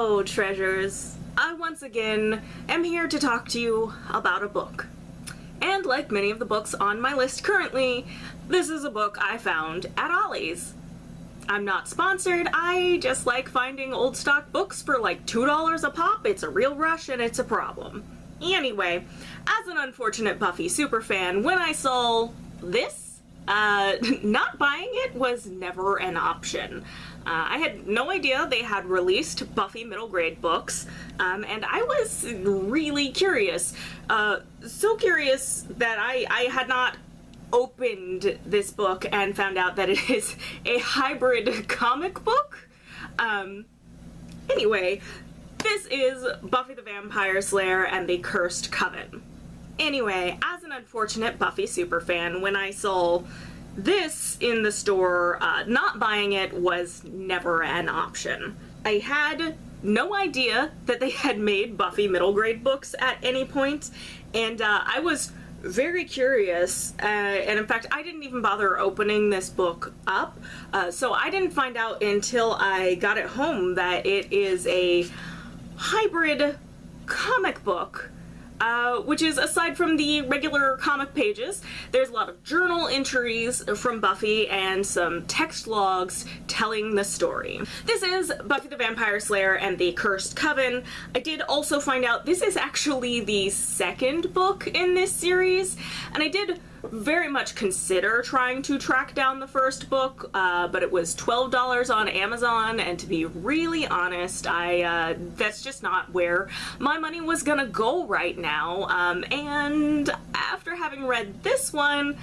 Hello, treasures. I once again am here to talk to you about a book. And like many of the books on my list currently, this is a book I found at Ollie's. I'm not sponsored, I just like finding old stock books for like $2 a pop. It's a real rush and it's a problem. Anyway, as an unfortunate Buffy superfan, when I saw this, not buying it was never an option. I had no idea they had released Buffy middle grade books, and I was really curious. So curious that I had not opened this book and found out that it is a hybrid comic book. Anyway, this is Buffy the Vampire Slayer and the Cursed Coven. Anyway, as an unfortunate Buffy superfan, when I saw this in the store, not buying it was never an option. I had no idea that they had made Buffy middle grade books at any point, and I was very curious, and in fact I didn't even bother opening this book up, so I didn't find out until I got it home that it is a hybrid comic book. Which is, aside from the regular comic pages, there's a lot of journal entries from Buffy and some text logs telling the story. This is Buffy the Vampire Slayer and the Cursed Coven. I did also find out this is actually the second book in this series, and I did very much consider trying to track down the first book, but it was $12 on Amazon, and to be really honest, that's just not where my money was gonna go right now, and after having read this one,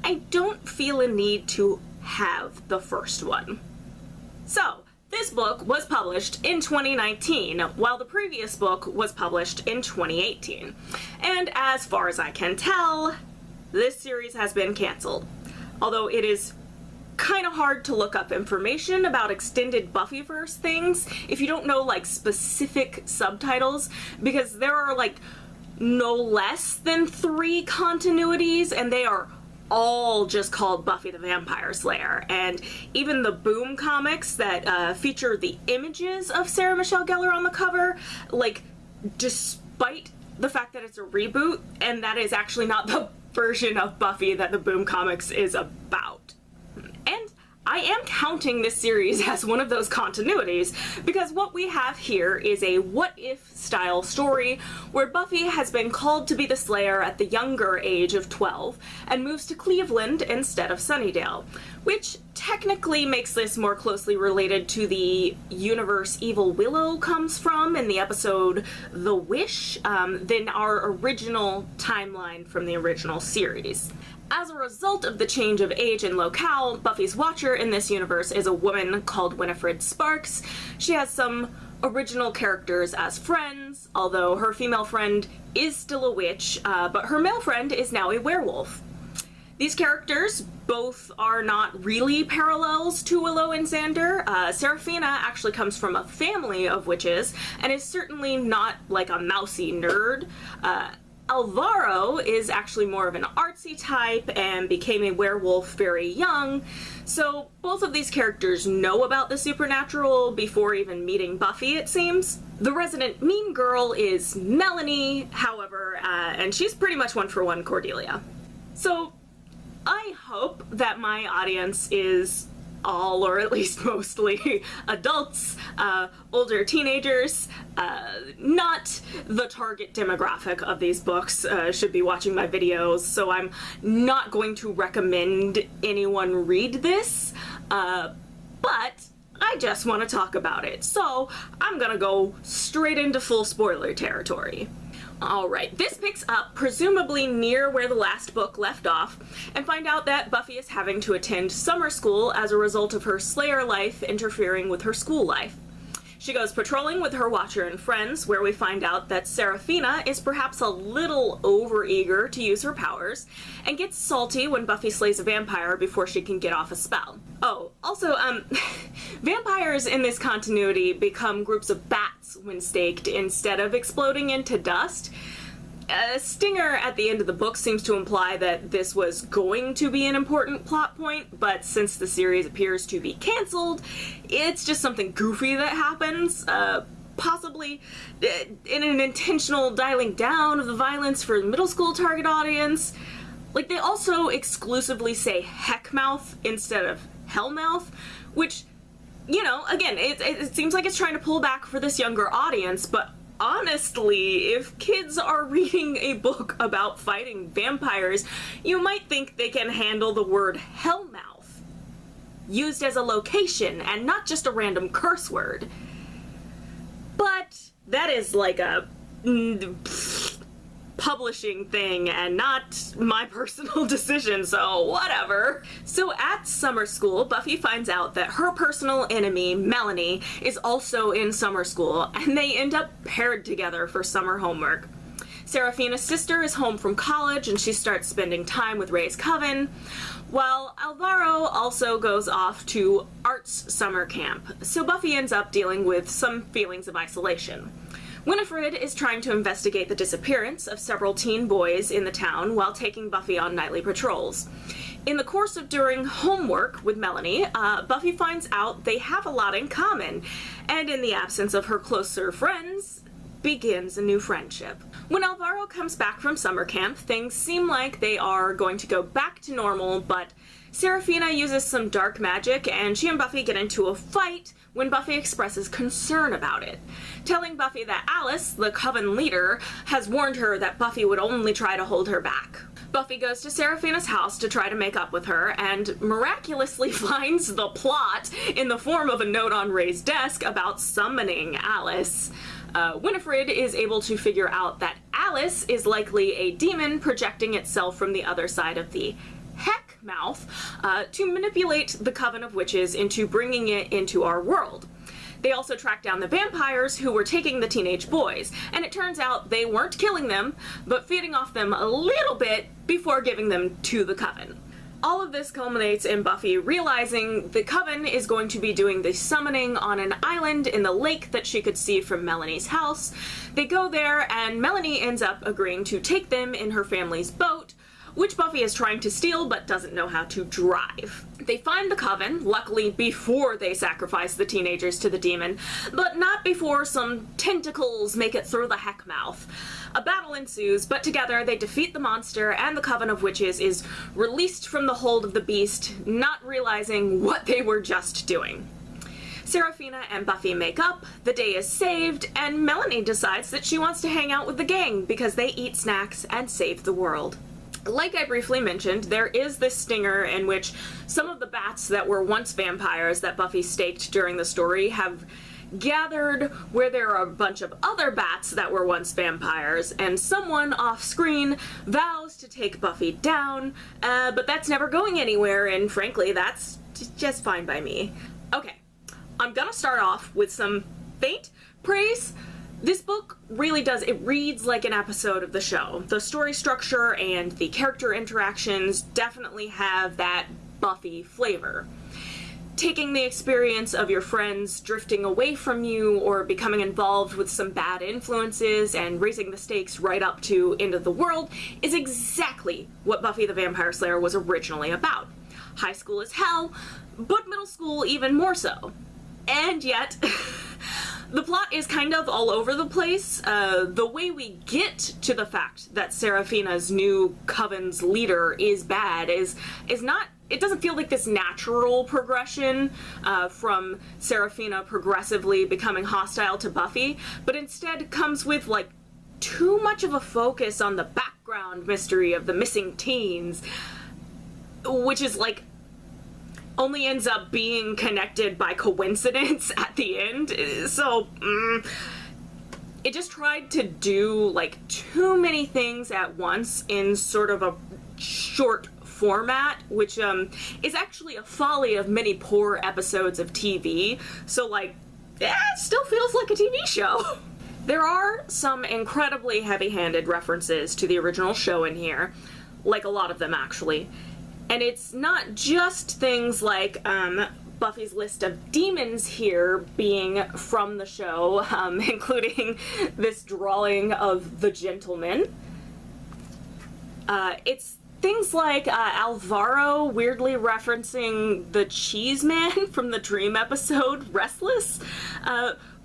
I don't feel a need to have the first one. So, this book was published in 2019, while the previous book was published in 2018, and as far as I can tell, this series has been canceled. Although it is kind of hard to look up information about extended Buffyverse things if you don't know like specific subtitles, because there are like no less than 3 continuities and they are all just called Buffy the Vampire Slayer. And even the Boom comics that feature the images of Sarah Michelle Gellar on the cover, like, despite the fact that it's a reboot and that is actually not the version of Buffy that the Boom comics is about. And I am counting this series as one of those continuities, because what we have here is a what-if style story where Buffy has been called to be the Slayer at the younger age of 12 and moves to Cleveland instead of Sunnydale, which technically makes this more closely related to the universe Evil Willow comes from in the episode The Wish than our original timeline from the original series. As a result of the change of age and locale, Buffy's Watcher in this universe is a woman called Winifred Sparks. She has some original characters as friends, although her female friend is still a witch, but her male friend is now a werewolf. These characters both are not really parallels to Willow and Xander. Seraphina actually comes from a family of witches and is certainly not like a mousy nerd. Alvaro is actually more of an artsy type and became a werewolf very young, so both of these characters know about the supernatural before even meeting Buffy, it seems. The resident mean girl is Melanie, however, and she's pretty much one-for-one Cordelia. So I hope that my audience is all, or at least mostly, adults, older teenagers. Not the target demographic of these books should be watching my videos, so I'm not going to recommend anyone read this, but I just want to talk about it, so I'm gonna go straight into full spoiler territory. Alright, this picks up presumably near where the last book left off, and find out that Buffy is having to attend summer school as a result of her Slayer life interfering with her school life. She goes patrolling with her Watcher and friends, where we find out that Seraphina is perhaps a little overeager to use her powers, and gets salty when Buffy slays a vampire before she can get off a spell. Oh, also, vampires in this continuity become groups of bats when staked instead of exploding into dust. Stinger at the end of the book seems to imply that this was going to be an important plot point, but since the series appears to be cancelled, it's just something goofy that happens. possibly in an intentional dialing down of the violence for the middle school target audience. Like, they also exclusively say heckmouth instead of hellmouth, which, you know, again, it seems like it's trying to pull back for this younger audience, but honestly, if kids are reading a book about fighting vampires, you might think they can handle the word hellmouth used as a location and not just a random curse word. But that is like a publishing thing and not my personal decision, so whatever. So at summer school, Buffy finds out that her personal enemy, Melanie, is also in summer school, and they end up paired together for summer homework. Serafina's sister is home from college and she starts spending time with Ray's Coven, while Alvaro also goes off to arts summer camp, so Buffy ends up dealing with some feelings of isolation. Winifred is trying to investigate the disappearance of several teen boys in the town while taking Buffy on nightly patrols. In the course of doing homework with Melanie, Buffy finds out they have a lot in common, and in the absence of her closer friends, begins a new friendship. When Alvaro comes back from summer camp, things seem like they are going to go back to normal, but Serafina uses some dark magic and she and Buffy get into a fight when Buffy expresses concern about it, telling Buffy that Alice, the Coven leader, has warned her that Buffy would only try to hold her back. Buffy goes to Serafina's house to try to make up with her, and miraculously finds the plot in the form of a note on Ray's desk about summoning Alice. Winifred is able to figure out that Alice is likely a demon projecting itself from the other side of the heckmouth to manipulate the Coven of Witches into bringing it into our world. They also track down the vampires who were taking the teenage boys, and it turns out they weren't killing them, but feeding off them a little bit before giving them to the Coven. All of this culminates in Buffy realizing the Coven is going to be doing the summoning on an island in the lake that she could see from Melanie's house. They go there, and Melanie ends up agreeing to take them in her family's boat, which Buffy is trying to steal but doesn't know how to drive. They find the Coven, luckily before they sacrifice the teenagers to the demon, but not before some tentacles make it through the heckmouth. A battle ensues, but together they defeat the monster, and the Coven of Witches is released from the hold of the beast, not realizing what they were just doing. Serafina and Buffy make up, the day is saved, and Melanie decides that she wants to hang out with the gang because they eat snacks and save the world. Like I briefly mentioned, there is this stinger in which some of the bats that were once vampires that Buffy staked during the story have gathered where there are a bunch of other bats that were once vampires, and someone off-screen vows to take Buffy down, but that's never going anywhere, and frankly, that's just fine by me. Okay, I'm gonna start off with some faint praise. This book really does, it reads like an episode of the show. The story structure and the character interactions definitely have that Buffy flavor. Taking the experience of your friends drifting away from you or becoming involved with some bad influences and raising the stakes right up to end of the world is exactly what Buffy the Vampire Slayer was originally about. High school is hell, but middle school even more so. And yet, the plot is kind of all over the place. The way we get to the fact that Serafina's new Coven's leader is bad is not, it doesn't feel like this natural progression from Serafina progressively becoming hostile to Buffy, but instead comes with like too much of a focus on the background mystery of the missing teens, which is like only ends up being connected by coincidence at the end. So, it just tried to do, like, too many things at once in sort of a short format, which, is actually a folly of many poor episodes of TV. So, like, it still feels like a TV show. There are some incredibly heavy-handed references to the original show in here, like a lot of them, actually. And it's not just things like Buffy's list of demons here being from the show, including this drawing of the gentleman. It's things like Alvaro weirdly referencing the cheese man from the Dream episode Restless.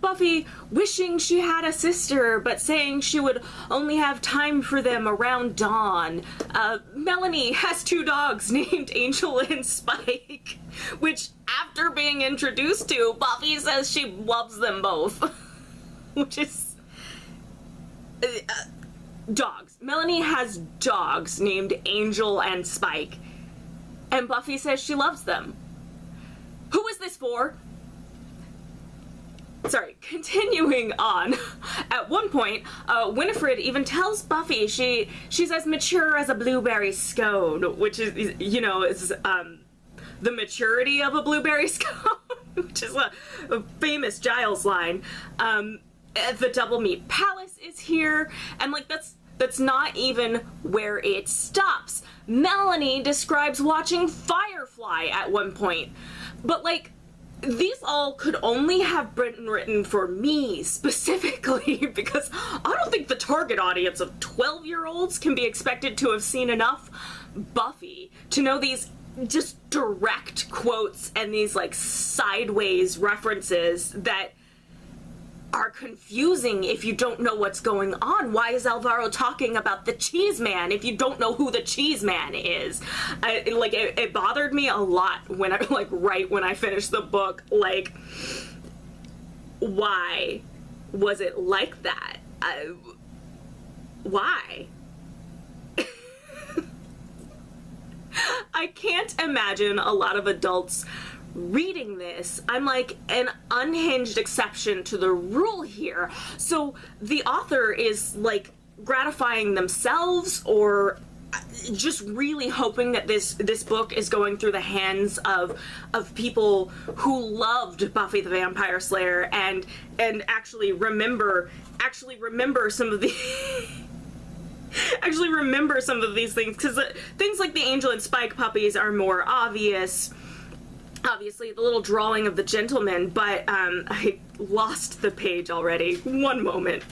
Buffy wishing she had a sister, but saying she would only have time for them around dawn. Melanie has 2 dogs named Angel and Spike, which, after being introduced to, Buffy says she loves them both. Which is... dogs. Melanie has dogs named Angel and Spike, and Buffy says she loves them. Who is this for? Sorry, continuing on. At one point, Winifred even tells Buffy she's as mature as a blueberry scone, which is, you know, is the maturity of a blueberry scone, which is a famous Giles line. The Double Meat Palace is here, and like that's not even where it stops. Melanie describes watching Firefly at one point, but like, these all could only have been written for me specifically, because I don't think the target audience of 12-year-olds can be expected to have seen enough Buffy to know these just direct quotes and these like sideways references that are confusing if you don't know what's going on. Why is Alvaro talking about the Cheese Man if you don't know who the Cheese Man is? It bothered me a lot when right when I finished the book. Like, why was it like that? Why? I can't imagine a lot of adults reading this. I'm like an unhinged exception to the rule here. So the author is like gratifying themselves, or just really hoping that this book is going through the hands of people who loved Buffy the Vampire Slayer and actually remember some of the actually remember some of these things, because things like the Angel and Spike puppies are more obvious. Obviously, the little drawing of the gentleman, but I lost the page already. One moment.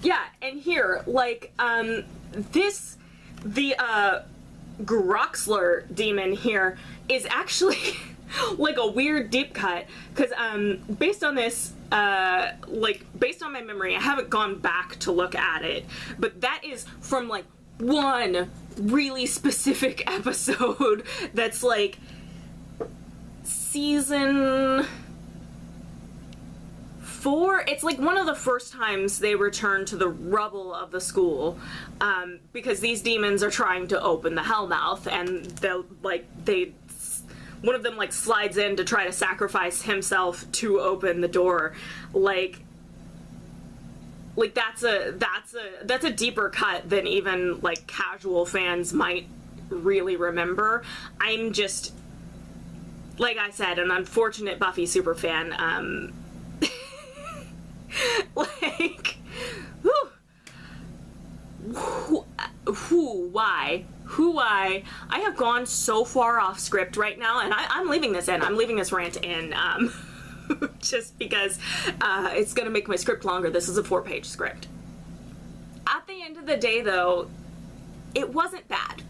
Yeah, and here, like, the Groxler demon here is actually like a weird deep cut, because based on this, based on my memory, I haven't gone back to look at it, but that is from like one really specific episode that's like season 4. It's like one of the first times they return to the rubble of the school, because these demons are trying to open the Hellmouth, and one of them like slides in to try to sacrifice himself to open the door. Like that's a deeper cut than even like casual fans might really remember. I'm just, like I said, an unfortunate Buffy superfan. Like, why? I have gone so far off script right now, and I'm leaving this in. I'm leaving this rant in, just because it's gonna make my script longer. This is a 4-page script. At the end of the day, though, it wasn't bad.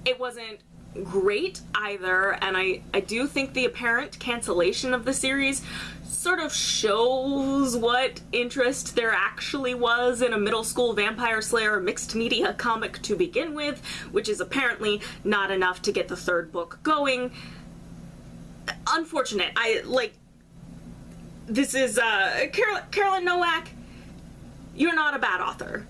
It wasn't great either, and I do think the apparent cancellation of the series sort of shows what interest there actually was in a middle school Vampire Slayer mixed media comic to begin with, which is apparently not enough to get the 3rd book going. Unfortunate. This is Carolyn Nowak, you're not a bad author.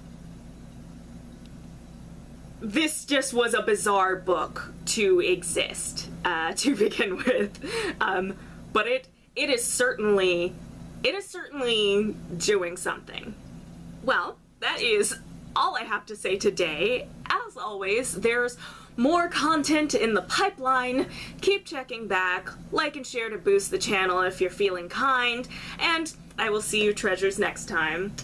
This just was a bizarre book to exist, to begin with. But it is certainly doing something. Well, that is all I have to say today. As always, there's more content in the pipeline. Keep checking back, like and share to boost the channel if you're feeling kind, and I will see you treasures next time.